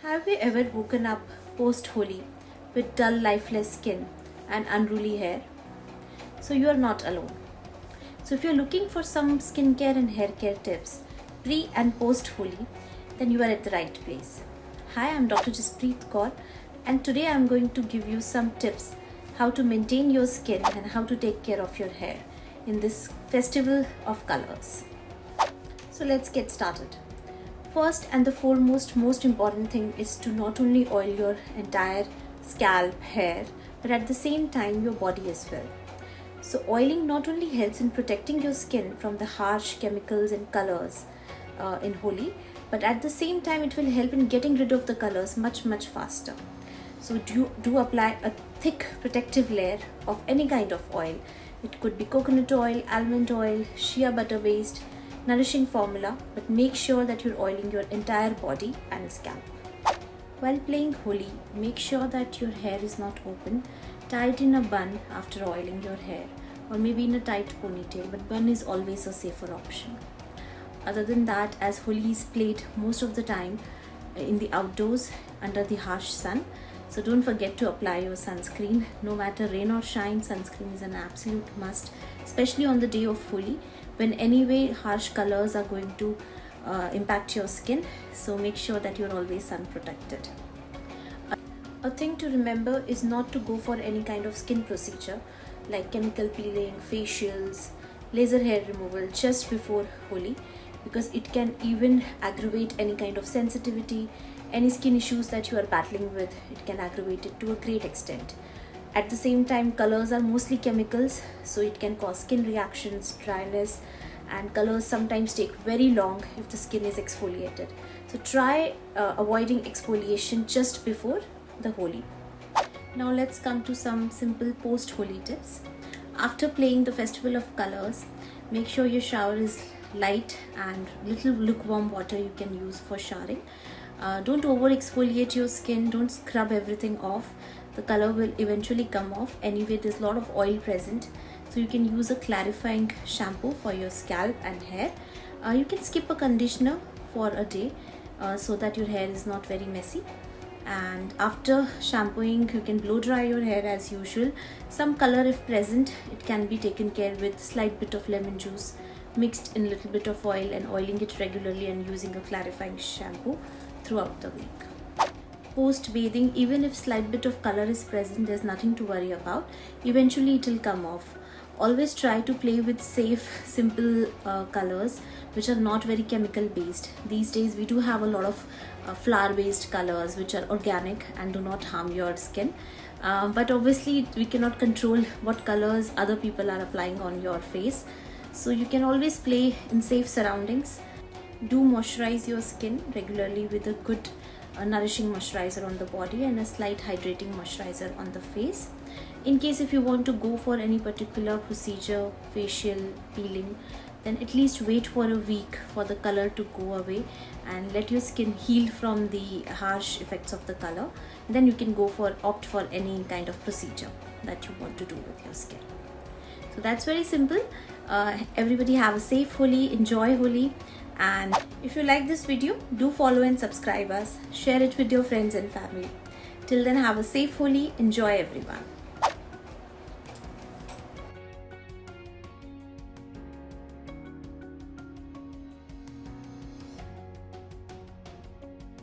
Have you ever woken up post-Holi with dull, lifeless skin and unruly hair? So you are not alone. So if you're looking for some skincare and hair care tips pre and post-Holi, then you are at the right place. Hi, I'm Dr. Jaspreet Kour, and today I'm going to give you some tips how to maintain your skin and how to take care of your hair in this festival of colors. So let's get started. First and the foremost, most important thing is to not only oil your entire scalp, hair, but at the same time your body as well. So oiling not only helps in protecting your skin from the harsh chemicals and colors in Holi, but at the same time it will help in getting rid of the colors much faster. So do apply a thick protective layer of any kind of oil. It could be coconut oil, almond oil, shea butter based, nourishing formula, but make sure that you're oiling your entire body and scalp. While playing Holi, make sure that your hair is not open. Tie it in a bun after oiling your hair, or maybe in a tight ponytail, but bun is always a safer option. Other than that, as Holi is played most of the time in the outdoors under the harsh sun, so don't forget to apply your sunscreen. No matter rain or shine, sunscreen is an absolute must, especially on the day of Holi, when anyway harsh colors are going to impact your skin. So make sure that you're always sun protected. A thing to remember is not to go for any kind of skin procedure like chemical peeling, facials, laser hair removal just before Holi, because it can even aggravate any kind of sensitivity, any skin issues that you are battling with. It can aggravate it to a great extent. At the same time, colors are mostly chemicals, so it can cause skin reactions, dryness, and colors sometimes take very long if the skin is exfoliated. So try avoiding exfoliation just before the Holi. Now let's come to some simple post-Holi tips. After playing the festival of colors, make sure your shower is light and little lukewarm water you can use for showering. Don't over exfoliate your skin, don't scrub everything off. The color will eventually come off. Anyway, there's a lot of oil present, so you can use a clarifying shampoo for your scalp and hair. You can skip a conditioner for a day so that your hair is not very messy. And after shampooing, you can blow dry your hair as usual. Some color if present, it can be taken care with slight bit of lemon juice mixed in a little bit of oil and oiling it regularly and using a clarifying shampoo throughout the week. Post bathing, even if slight bit of color is present, there's nothing to worry about. Eventually it will come off. Always try to play with safe, simple colors which are not very chemical based. These days we do have a lot of flower based colors which are organic and do not harm your skin. But obviously we cannot control what colors other people are applying on your face. So you can always play in safe surroundings. Do moisturize your skin regularly with a good nourishing moisturizer on the body and a slight hydrating moisturizer on the face. In case if you want to go for any particular procedure, facial, peeling, then at least wait for a week for the color to go away and let your skin heal from the harsh effects of the color. Then you can opt for any kind of procedure that you want to do with your skin. So that's very simple. Everybody have a safe Holi, enjoy Holi, and if you like this video, do follow and subscribe us, share it with your friends and family. Till then, have a safe Holi, enjoy everyone.